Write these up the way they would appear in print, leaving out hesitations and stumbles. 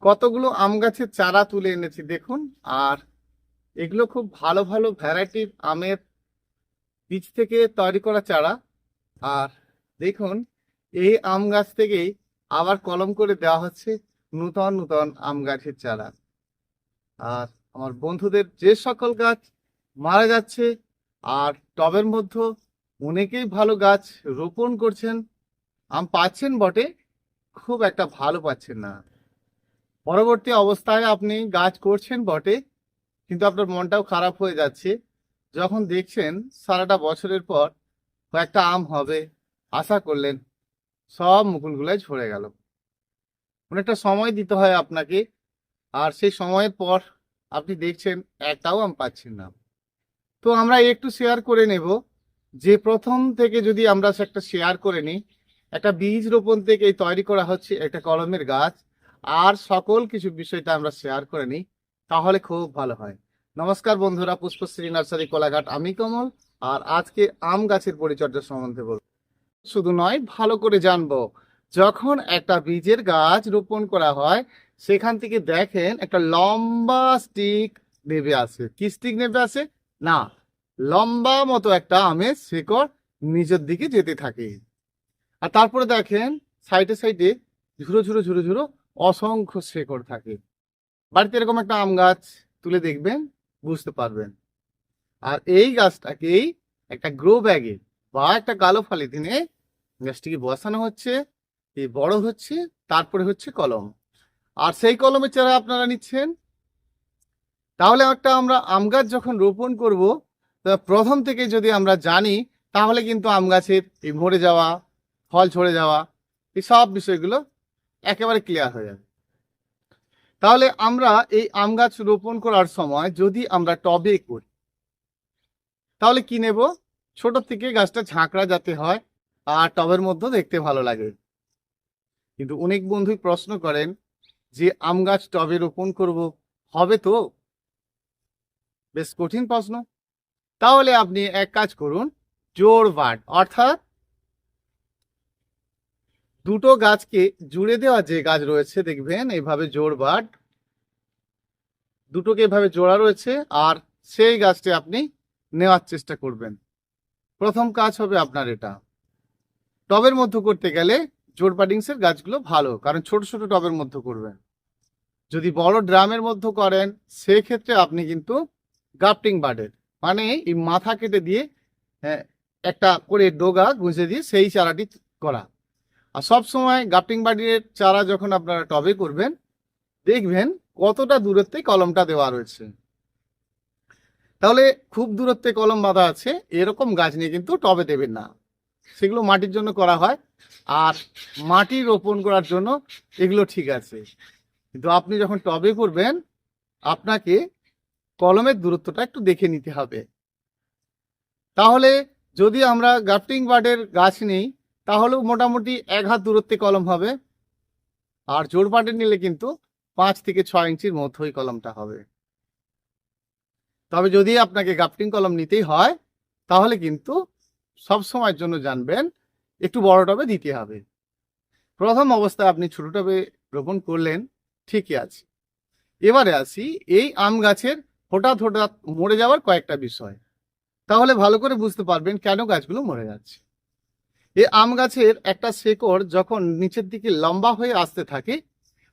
কতগুলো আম গাছের চারা তুলে এনেছি দেখুন। আর এগুলো খুব ভালো ভালো ভ্যারাইটির আমের বীজ থেকে তৈরি করা চারা। আর দেখুন, এই আম গাছ থেকেই আবার কলম করে দেওয়া হচ্ছে নূতন নূতন আম গাছের চারা। আর আমার বন্ধুদের যে সকল গাছ মারা যাচ্ছে আর টবের মধ্যে অনেকেই ভালো গাছ রোপণ করছেন, আম পাচ্ছেন বটে, খুব একটা ভালো পাচ্ছেন না। পরবর্তী অবস্থায় আপনি গাছ করছেন বটে, কিন্তু আপনার মনটাও খারাপ হয়ে যাচ্ছে যখন দেখছেন সারাটা বছরের পর কয়েকটা আম হবে আশা করলেন, সব মুকুলগুলাই ঝরে গেল। অনেকটা সময় দিতে হয় আপনাকে, আর সেই সময়ের পর আপনি দেখছেন একটাও আম পাচ্ছেন না। তো আমরা একটু শেয়ার করে নেব যে প্রথম থেকে যদি আমরা একটা শেয়ার করে নিই, একটা বীজ রোপণ থেকে তৈরি করা হচ্ছে একটা কলমের গাছ, আর সকল কিছু বিষয়টা আমরা শেয়ার করে নিই, তাহলে খুব ভালো হয়। নমস্কার বন্ধুরা, পুষ্পশ্রী নার্সারি কোলাঘাট, আমি কমল। আর আজকে আম গাছের পরিচর্যা সম্বন্ধে বলবো। শুধু নয়, ভালো করে জানবো। যখন একটা বীজের গাছ রোপণ করা হয়, সেখান থেকে দেখেন একটা লম্বা স্টিক নেবে আসে। কি স্টিক নেবে আসে? না, লম্বা মতো একটা আমের শিকড় নিচের দিকে যেতে থাকে। আর তারপরে দেখেন সাইডে সাইডে ঝুরো ঝুরো ঝুরো ঝুরো অসংখ্য শিকড় থাকে। বাড়িতে এরকম একটা আম গাছ তুলে দেখবেন, বুঝতে পারবেন। আর এই গাছটাকেই একটা গ্রো ব্যাগে বা একটা কালো পলিথিনে গাছটিকে বসানো হচ্ছে, এই বড় হচ্ছে, তারপরে হচ্ছে কলম। আর সেই কলমের চারা আপনারা নিচ্ছেন। তাহলে একটা আমরা আম গাছ যখন রোপণ করব, তা প্রথম থেকে যদি আমরা জানি, তাহলে কিন্তু আম গাছের এই মরে যাওয়া, ফল ঝরে যাওয়া, এই সব বিষয়গুলো একেবারে ক্লিয়ার হয়ে যাবে। তাহলে আমরা এই আম গাছ রোপণ করার সময় যদি আমরা টবে করি, তাহলে কি নেব? ছোট থেকে গাছটা ঝাঁকড়া যাতে হয় আর টবের মধ্যে দেখতে ভালো লাগে। কিন্তু অনেক বন্ধুই প্রশ্ন করেন যে আম গাছ টবে রোপণ করব, হবে তো? বেশ কঠিন প্রশ্ন। তাহলে আপনি এক কাজ করুন, জোড় বাট, অর্থাৎ দুটো গাছকে জুড়ে দেওয়া যে গাছ রয়েছে দেখবেন এইভাবে জোড় বাট, দুটোকে এভাবে জোড়া রয়েছে, আর সেই গাছটি আপনি নেওয়ার চেষ্টা করবেন। প্রথম কাজ হবে আপনার এটা। টবের মধ্যে করতে গেলে জোড় বাডিংসের গাছগুলো ভালো, কারণ ছোট ছোট টবের মধ্যে করবেন। যদি বড় ড্রামের মধ্যে করেন, সেক্ষেত্রে আপনি কিন্তু গ্রাফটিং বাডের, মানে এই মাথা কেটে দিয়ে একটা করে ডোগা গুঁজে দিয়ে সেই চারাটি করা। আর সব সময় গ্রাফটিং বাডের চারা যখন আপনারা টবে করবেন, দেখবেন কতটা দূরত্বে কলমটা দেওয়া রয়েছে। তাহলে খুব দূরত্বে কলম বাঁধা আছে এরকম গাছ নিয়ে কিন্তু টবে দেবেন না, সেগুলো মাটির জন্য করা হয়। আর মাটি রোপণ করার জন্য এগুলো ঠিক আছে, কিন্তু আপনি যখন টবে করবেন, আপনাকে কলমের দূরত্বটা একটু দেখে নিতে হবে। তাহলে যদি আমরা গ্রাফটিং বাডের গাছ নিই, তাহলেও মোটামুটি 1 হাত দূরত্বে কলম হবে। আর জোড় বাডের নিলে কিন্তু 5 থেকে 6 ইঞ্চির মধ্যেই কলমটা হবে। তবে যদি আপনাকে গ্রাফটিং কলম নিতেই হয়, তাহলে কিন্তু সব সময়ের জন্য জানবেন একটু বড় টবে দিতে হবে। প্রথম অবস্থায় আপনি ছোট টবে রোপণ করলেন, ঠিকই আছে। এবারে আসি এই আম গাছের হঠাৎ হঠাৎ মরে যাওয়ার কয়েকটা বিষয়। তাহলে ভালো করে বুঝতে পারবেন কেন গাছগুলো মরে যাচ্ছে। এই আম গাছের একটা শেকড় যখন নিচের দিকে লম্বা হয়ে আসতে থাকে,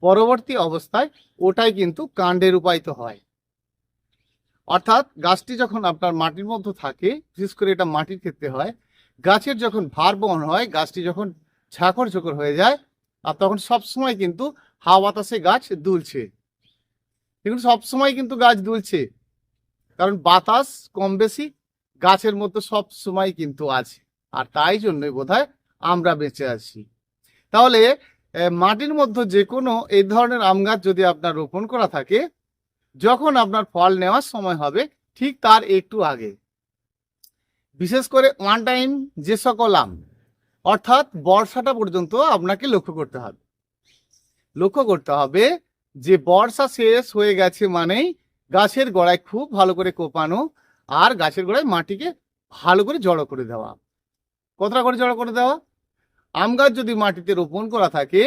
পরবর্তী অবস্থায় ওটাই কিন্তু কাণ্ডে রূপায়িত হয়। অর্থাৎ গাছটি যখন আপনার মাটির মধ্যে থাকে, বিশেষ করে এটা মাটির ক্ষেত্রে হয়, গাছের যখন ভার বহন হয়, গাছটি যখন ঝাঁকড় ঝোকড় হয়ে যায়, আর তখন সবসময় কিন্তু হাওয়া বাতাসে গাছ দুলছে। দেখুন, সবসময় কিন্তু গাছ দুলছে, কারণ বাতাস কম বেশি গাছের মধ্যে সব সময় কিন্তু আছে। আর তাই জন্যই বোধহয় আমরা বেঁচে আছি। তাহলে মাটির মধ্যে যে কোনো এই ধরনের আম গাছ যদি আপনার রোপণ করা থাকে, যখন আপনার ফল নেওয়ার সময় হবে ঠিক তার একটু আগে, বিশেষ করে ওয়ান টাইম যে সকল আম, অর্থাৎ বর্ষাটা পর্যন্ত আপনাকে লক্ষ্য করতে হবে যে বর্ষা শেষ হয়ে গেছে মানেই গাছের গোড়ায় খুব ভালো করে কোপানো, আর গাছের গোড়ায় মাটিকে ভালো করে জড়ো করে দেওয়া। কতটা করে জড়ো করে দেওয়া? আম গাছ যদি মাটিতে রোপণ করা থাকে,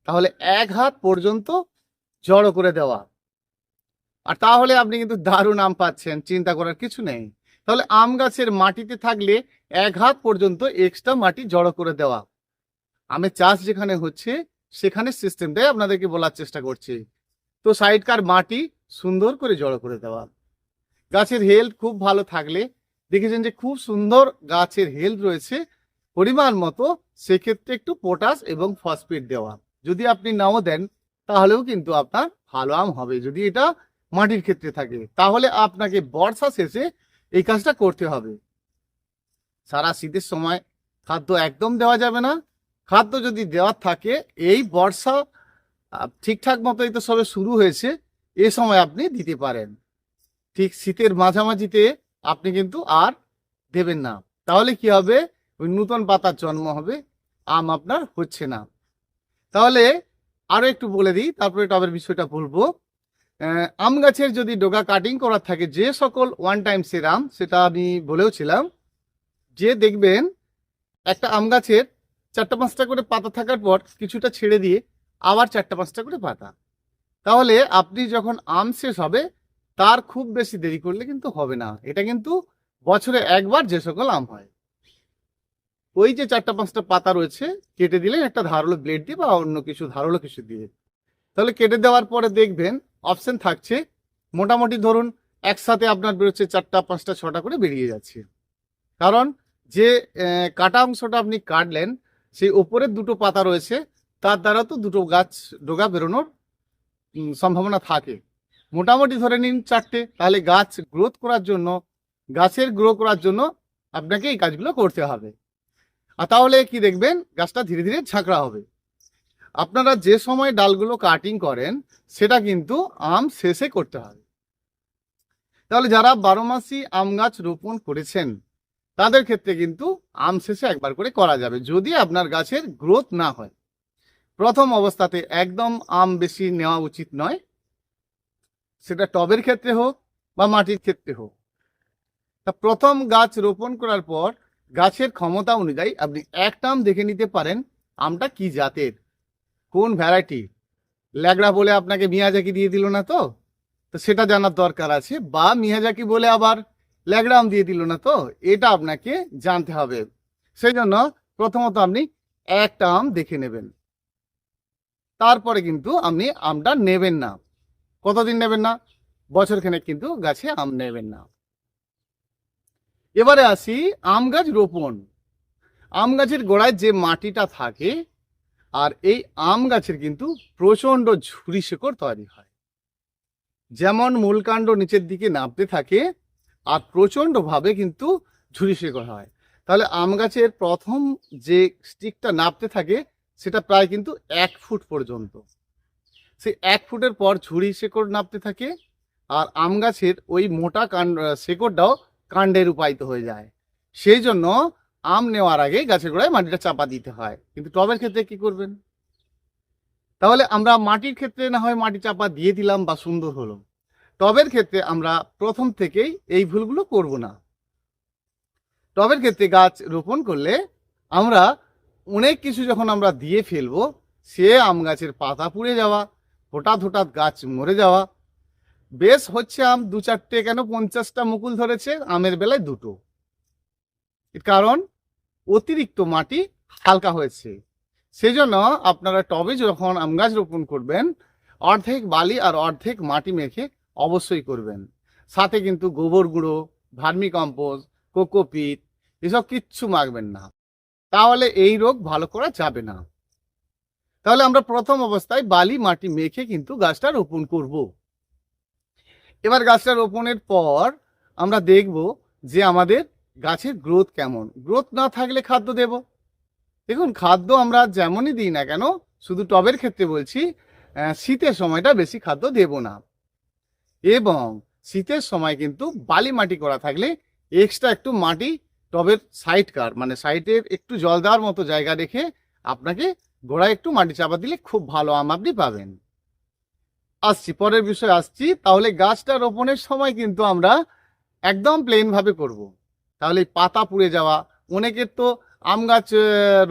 তাহলে 1 হাত পর্যন্ত জড়ো করে দেওয়া। আর তাহলে আপনি কিন্তু দারুণ আম পাচ্ছেন, চিন্তা করার কিছু নেই। তাহলে আম গাছের মাটিতে থাকলে 1 হাত পর্যন্ত এক্সট্রা মাটি জড়ো করে দেওয়া। আমের চাষ যেখানে হচ্ছে সেখানে সিস্টেমটাই আপনাদেরকে বলার চেষ্টা করছি। তো সাইডকার মাটি সুন্দর করে জড়ো করে দেওয়া। গাছের হেলথ খুব ভালো থাকলে, দেখেছেন যে খুব সুন্দর গাছের হেলথ রয়েছে পরিমাণ মতো, সেক্ষেত্রে একটু পটাশ এবং ফসফেট দেওয়া। যদি আপনি নাও দেন তাহলেও কিন্তু আপনার ভালো আম হবে। যদি এটা মাটির ক্ষেত্রে থাকে, তাহলে আপনাকে বর্ষা শেষে এই কাজটা করতে হবে। সারা শীতের সময় খাদ্য একদম দেওয়া যাবে না। খাদ্য যদি দেওয়ার থাকে, এই বর্ষা ঠিকঠাক মতোই তো সবে শুরু হয়েছে, এ সময় আপনি দিতে পারেন। ঠিক শীতের মাঝামাঝিতে আপনি কিন্তু আর দেবেন না। তাহলে কি হবে, ওই নতুন পাতার জন্ম হবে, আম আপনার হচ্ছে না। তাহলে আরো একটু বলে দিই, তারপরে টবের বিষয়টা বলবো। আম গাছের যদি ডগা কাটিং করার থাকে, যে সকল ওয়ান টাইম সেরাম, সেটা আমি বলেওছিলাম যে দেখবেন একটা আম গাছের 4টা-5টা করে পাতা থাকার পর কিছুটা ছেড়ে দিয়ে আবার 4টা-5টা করে পাতা। তাহলে আপনি যখন আম শেষ হবে তার খুব বেশি দেরি করলে কিন্তু হবে না। এটা কিন্তু বছরে একবার যে সকল আম হয়, ওই যে 4টা-5টা পাতা রয়েছে কেটে দিলেন একটা ধারালো ব্লেড দিয়ে বা অন্য কিছু ধারালো কিছু দিয়ে। তাহলে কেটে দেওয়ার পরে দেখবেন অপশন থাকছে, মোটামুটি ধরুন একসাথে আপনার বেরোচ্ছে 4টা, 5টা, 6টা করে বেরিয়ে যাচ্ছে। কারণ যে কাটা অংশটা আপনি কাটলেন, সেই ওপরের দুটো পাতা রয়েছে, তার দ্বারা তো দুটো গাছ ডগা বেরোনোর সম্ভাবনা থাকে। মোটামুটি ধরে নিন 4টে। তাহলে গাছ গ্রোথ করার জন্য, গাছের গ্রো করার জন্য আপনাকে এই কাজগুলো করতে হবে। আর তাহলে কি দেখবেন, গাছটা ধীরে ধীরে ঝাঁকড়া হবে। আপনারা যে সময় ডালগুলো কাটিং করেন সেটা কিন্তু আম শেষে করতে হবে। তাহলে যারা 12 মাসি আম গাছ রোপণ করেছেন তাদের ক্ষেত্রে কিন্তু আম শেষে একবার করে করা যাবে, যদি আপনার গাছের গ্রোথ না হয়। প্রথম অবস্থাতে একদম আম বেশি নেওয়া উচিত নয়, সেটা টবের ক্ষেত্রে হোক বা মাটির ক্ষেত্রে হোক। তা প্রথম গাছ রোপণ করার পর গাছের ক্ষমতা অনুযায়ী আপনি একটা আম দেখে নিতে পারেন আমটা কি জাতের, কোন ভ্যারাইটি। ল্যাগড়া বলে আপনাকে মিয়াজাকি দিয়ে দিল না তো, তো সেটা জানার দরকার আছে। বা মিয়াজাকি বলে আবার ল্যাগড়া আম দিয়ে দিল না তো, এটা আপনাকে জানতে হবে। সেই জন্য প্রথমত আপনি একটা আম দেখে নেবেন, তারপরে কিন্তু আপনি আমটা নেবেন না। কতদিন নেবেন না? বছরখানেক কিন্তু গাছে আম নেবেন না। এবারে আসি আম গাছ রোপণ। আম গাছের গোড়ায় যে মাটিটা থাকে, আর এই আম গাছের কিন্তু প্রচন্ড ঝুরি শেকড় তৈরি হয়। যেমন মূলকাণ্ড নিচের দিকে নামতে থাকে, আর প্রচন্ড ভাবে কিন্তু ঝুরি শেকড় হয়। তাহলে আম গাছের প্রথম যে স্টিকটা নামতে থাকে সেটা প্রায় কিন্তু 1 ফুট পর্যন্ত। সেই 1 ফুটের পর ঝুরি শেকড় নামতে থাকে, আর আম গাছের ওই মোটা শেকড়টাও কাণ্ডে রূপায়িত হয়ে যায়। সেই জন্য আম নেওয়ার আগে গাছের গোড়ায় মাটিটা চাপা দিতে হয়। কিন্তু টবের ক্ষেত্রে কি করবেন? তাহলে আমরা মাটির ক্ষেত্রে না হয় মাটি চাপা দিয়ে দিলাম বা সুন্দর হলো, টবের ক্ষেত্রে আমরা প্রথম থেকেই এই ভুলগুলো করব না। টবের ক্ষেত্রে গাছ রোপণ করলে আমরা অনেক কিছু যখন আমরা দিয়ে ফেলবো, সে আম গাছের পাতা পুড়ে যাওয়া, হঠাৎ হঠাৎ গাছ মরে যাওয়া। বেশ হচ্ছে আম 2-4টে, কেন 50টা মুকুল ধরেছে, আমের বেলায় 2টো। কারণ অতিরিক্ত মাটি হালকা হয়েছে। সেজন্য আপনারা টবে যখন আম গাছ রোপণ করবেন, অর্ধেক বালি আর অর্ধেক মাটি মেখে অবশ্যই করবেন। সাথে কিন্তু গোবর গুঁড়ো, ভার্মি কম্পোস্ট, কোকোপিট এসব কিচ্ছু মাখবেন না, তাহলে এই রোগ ভালো করা যাবে না। তাহলে আমরা প্রথম অবস্থায় বালি মাটি মেখে কিন্তু গাছটা রোপণ করব। এবার গাছটা রোপণের পর আমরা দেখব যে আমাদের গাছের গ্রোথ কেমন। গ্রোথ না থাকলে খাদ্য দেব। দেখুন, খাদ্য আমরা যেমনই দিই না কেন, শুধু টবের ক্ষেত্রে বলছি, শীতের সময়টা বেশি খাদ্য দেব না। এবং শীতের সময় কিন্তু বালি মাটি করা থাকলে এক্সট্রা একটু মাটি টবের সাইডকার, মানে সাইডের একটু জল দেওয়ার মতো জায়গা রেখে আপনাকে গোড়ায় একটু মাটি চাপা দিলে খুব ভালো আম আপনি পাবেন। আসছি পরের বিষয়ে আসছি। তাহলে গাছটা রোপণের সময় কিন্তু আমরা একদম প্লেন ভাবে করব। তাহলে পাতা পুড়ে যাওয়া, অনেকের তো আম গাছ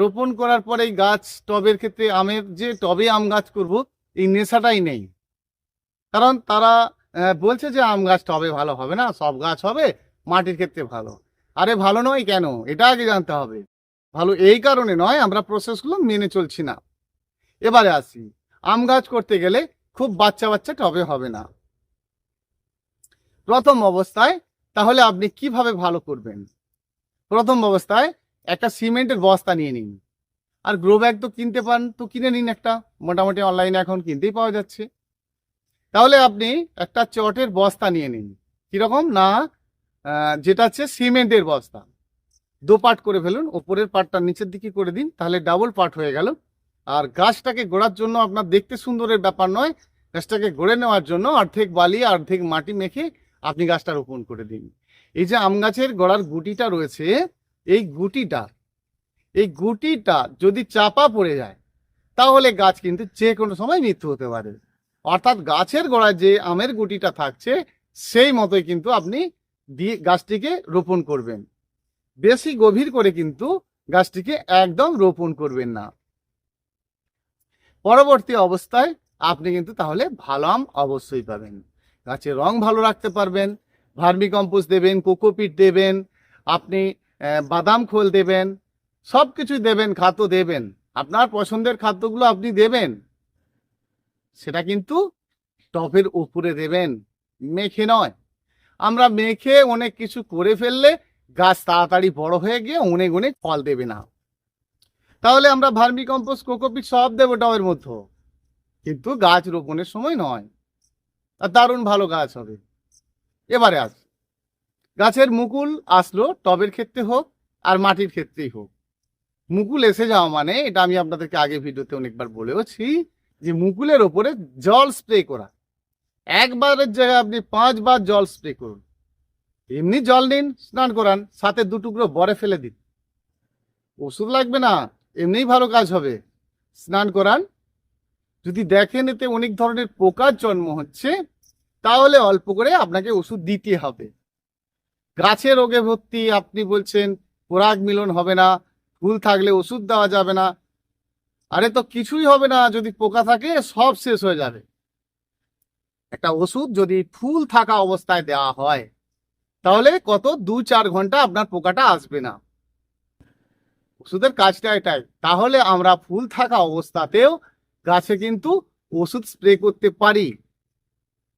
রোপণ করার পরে গাছ টবের ক্ষেত্রে, আমের যে টবে আম গাছ করব এই নেশাটাই নেই। কারণ তারা বলছে যে আম গাছ টবে ভালো হবে না, সব গাছ হবে মাটির ক্ষেত্রে ভালো। আরে ভালো নয় কেন, এটা আগে জানতে হবে। ভালো এই কারণে নয়, আমরা প্রসেসগুলো মেনে চলছি না। এবারে আসি, আম গাছ করতে গেলে খুব বাচ্চা বাচ্চা টবে হবে না। প্রথম অবস্থায় তাহলে আপনি কিভাবে ভালো করবেন? প্রথম অবস্থায় একটা সিমেন্টের বস্তা নিয়ে নিন, আর গ্রো ব্যাগ তো কিনতে পান, তো কিনে নিন একটা, মোটামুটি অনলাইনে এখন কিনতেই পাওয়া যাচ্ছে। তাহলে আপনি একটা চটের বস্তা নিয়ে নিন, কিরকম না, যেটা হচ্ছে সিমেন্টের বস্তা, দু পার্ট করে ফেলুন, ওপরের পার্টটা নিচের দিকে করে দিন, তাহলে ডাবল পার্ট হয়ে গেল। আর গাছটাকে গোড়ার জন্য আপনার দেখতে সুন্দরের ব্যাপার নয়, গাছটাকে গড়ে নেওয়ার জন্য অর্ধেক বালি অর্ধেক মাটি মেখে আপনি গাছটা রোপণ করে দিন। এই যে আম গাছের গোড়ার গুটিটা রয়েছে, এই গুটিটা যদি চাপা পড়ে যায় তাহলে গাছ কিন্তু যে কোনো সময় মৃত্যু হতে পারে। অর্থাৎ গাছের গোড়ায় যে আমের গুটিটা থাকছে সেই মতোই কিন্তু আপনি গাছটিকে রোপণ করবেন। বেশি গভীর করে কিন্তু গাছটিকে একদম রোপণ করবেন না। পরবর্তী অবস্থায় আপনি কিন্তু তাহলে ভালো আম অবশ্যই পাবেন, গাছের রং ভালো রাখতে পারবেন। ভার্মি কম্পোস্ট দেবেন, কোকোপিট দেবেন, আপনি বাদাম খোল দেবেন, সব কিছুই দেবেন, খাদ্য দেবেন, আপনার পছন্দের খাদ্যগুলো আপনি দেবেন। সেটা কিন্তু টবের উপরে দেবেন, মেখে নয়। আমরা মেখে অনেক কিছু করে ফেললে গাছ তাড়াতাড়ি বড় হয়ে গিয়ে অনেক অনেক ফল দেবে না। তাহলে আমরা ভার্মি কম্পোস্ট কোকোপিট সব দেবো টবের মধ্যে, কিন্তু গাছ রোপণের সময় নয়, আর দারুণ ভালো গাছ হবে। এবারে আস, গাছের মুকুল আসলো, টবের ক্ষেত্রে হোক আর মাটির ক্ষেত্রেই হোক। মুকুল এসে যাওয়া মানে, এটা আমি আপনাদেরকে আগে ভিডিওতে অনেকবার বলেওছি, যে মুকুলের ওপরে জল স্প্রে করা। একবারের জায়গায় আপনি 5 বার জল স্প্রে করুন। এমনি জল নিন, স্নান করান, সাথে 2 টুকরো বরে ফেলে দিন, ওষুধ লাগবে না, এমনিই ভালো কাজ হবে। স্নান করান। যদি দেখেন এতে অনেক ধরনের পোকার জন্ম হচ্ছে, তাহলে অল্প করে আপনাকে ওষুধ দিতে হবে। গাছে রোগে ভর্তি, আপনি বলছেন পরাগ মিলন হবে না, ফুল থাকলে ওষুধ দেওয়া যাবে না। আরে তো কিছুই হবে না, যদি পোকা থাকে সব শেষ হয়ে যাবে। একটা ওষুধ যদি ফুল থাকা অবস্থায় দেওয়া হয় তাহলে কত 2-4 ঘন্টা আপনার পোকাটা আসবে না। ওষুধের কাজটা এটাই। তাহলে আমরা ফুল থাকা অবস্থাতেও গাছে কিন্তু ওষুধ স্প্রে করতে পারি।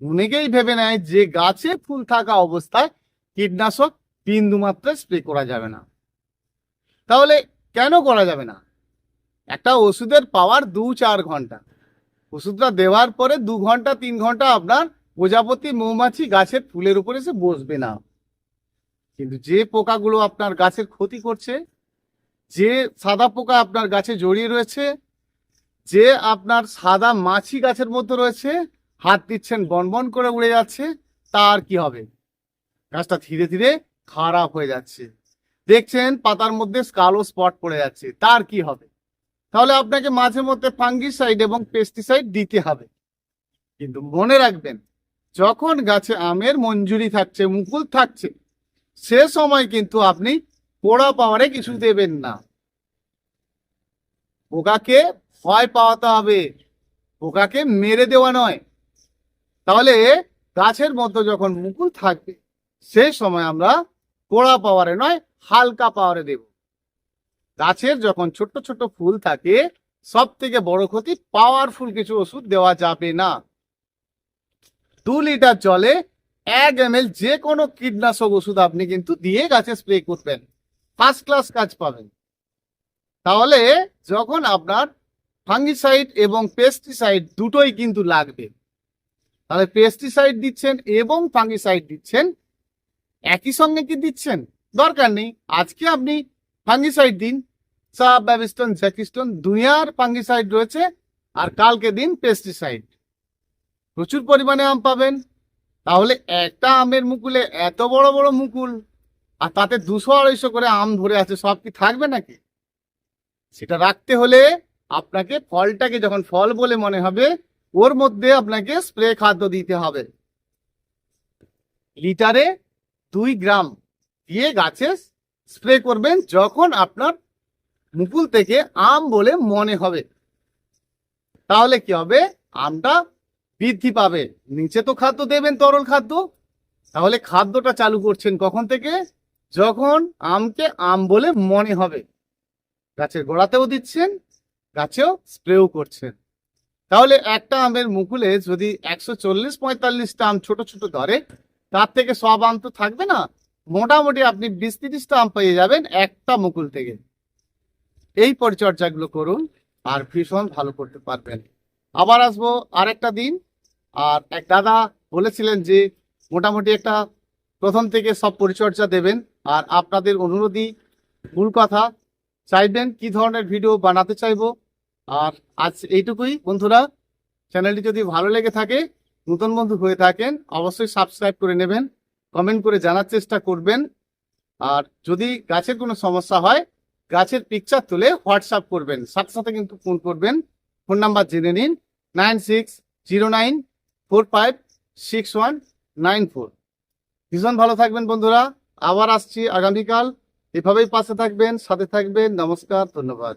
অনেকেই ভেবে নেয় যে গাছে ফুল থাকা অবস্থায় কীটনাশক বিন্দু মাত্রায় স্প্রে করা যাবে না। তাহলে কেন করা যাবে না? একটা ওষুধের পাওয়ার 2-4 ঘন্টা, ওষুধটা দেওয়ার পরে 2 ঘন্টা 3 ঘন্টা আপনার প্রজাপতি মৌমাছি গাছের ফুলের উপরে এসে বসবে না। কিন্তু যে পোকাগুলো আপনার গাছের ক্ষতি করছে, যে সাদা পোকা আপনার গাছে জড়িয়ে রয়েছে, যে আপনার সাদা মাছি গাছের মধ্যে রয়েছে, হাত দিচ্ছেন বনবন করে উড়ে যাচ্ছে, তার কি হবে? গাছটা ধীরে ধীরে খারাপ হয়ে যাচ্ছে। দেখছেন পাতার মধ্যে কালো স্পট পড়ে যাচ্ছে, তার কি হবে? তাহলে আপনাকে মাঝে মধ্যে ফাঙ্গিসাইড এবং পেস্টিসাইড দিতে হবে। কিন্তু মনে রাখবেন, যখন গাছে আমের মঞ্জুরি থাকছে, মুকুল থাকছে, সে সময় কিন্তু আপনি পোড়া পাওয়ারে কিছু দেবেন না। পোকাকে ভয় পাওয়াতে হবে, পোকাকে মেরে দেওয়া নয়। তাহলে গাছের মধ্যে যখন মুকুল থাকবে সেই সময় আমরা পোড়া পাওয়ারে নয়, হালকা পাওয়ারে দেব। গাছের যখন ছোট ছোট ফুল থাকে, সব থেকে বড় ক্ষতি, পাওয়ারফুল কিছু ওষুধ দেওয়া যাবে না। 2 লিটার জলে 1 ml যে কোনো কীটনাশক ওষুধ আপনি কিন্তু দিয়ে গাছে স্প্রে করবেন, ফার্স্ট ক্লাস কাজ পাবেন। তাহলে যখন আপনার ফাঙ্গিসাইড এবং পেস্টিসাইড দুটোই কিন্তু লাগবে, তাহলে পেস্টিসাইড দিচ্ছেন এবং ফাঙ্গিসাইড দিচ্ছেন, একই সঙ্গে কি দিচ্ছেন দরকার নেই। আজকে আপনি ফাঙ্গিসাইড দিন, সাব, ব্যাবিস্টন, জ্যাকিস্টন, দুনিয়ার ফাঙ্গিসাইড রয়েছে, আর কালকে দিন পেস্টিসাইড, প্রচুর পরিমাণে আম পাবেন। তাহলে একটা আমের মুকুলে এত বড় বড় মুকুল, আর তাতে 200-250 করে আম ধরে আছে, সব কি থাকবে নাকি? সেটা রাখতে হলে আপনাকে ফলটাকে যখন ফল বলে মনে হবে, ওর মধ্যে আপনাকে স্প্রে খাদ্য দিতে হবে। লিটারে 2 গ্রাম দিয়ে গাছে স্প্রে করবেন যখন আপনার মুকুল থেকে আম বলে মনে হবে। তাহলে কি হবে? আমটা বৃদ্ধি পাবে। নিচে তো খাদ্য দেবেন, তরল খাদ্য, তাহলে খাদ্যটা চালু করছেন কখন থেকে? যখন আমকে আম বলে মনে হবে। গাছের গোড়াতেও দিচ্ছেন, গাছেও স্প্রেও করছেন। তাহলে একটা আমের মুকুলে যদি 140-45টা আম ছোট ছোট ধরে, তার থেকে সব আম তো থাকবে না, মোটামুটি আপনি 20-30টা আম পেয়ে যাবেন একটা মুকুল থেকে। এই পরিচর্যাগুলো করুন আর ভীষণ ভালো করতে পারবেন। আবার আসবো আরেকটা দিন। আর এক দাদা বলেছিলেন যে মোটামুটি একটা প্রথম থেকে সব পরিচর্যা দেবেন। আর আপনাদের অনুরোধই মূল কথা, চাইবেন কি ধরনের ভিডিও বানাতে চাইবো। আর আজ এইটুকুই বন্ধুরা। চ্যানেলটি যদি ভালো লেগে থাকে, নতুন বন্ধু হয়ে থাকেন, অবশ্যই সাবস্ক্রাইব করে নেবেন, কমেন্ট করে জানার চেষ্টা করবেন। আর যদি গাছের কোনো সমস্যা হয়, গাছের পিকচার তুলে হোয়াটসঅ্যাপ করবেন, সাথে সাথে কিন্তু ফোন করবেন। ফোন নাম্বার জেনে নিন, 9609456194। ভীষণ ভালো থাকবেন বন্ধুরা। আবার আসছি আগামীকাল। এভাবেই পাশে থাকবেন, সাথে থাকবেন। নমস্কার, ধন্যবাদ।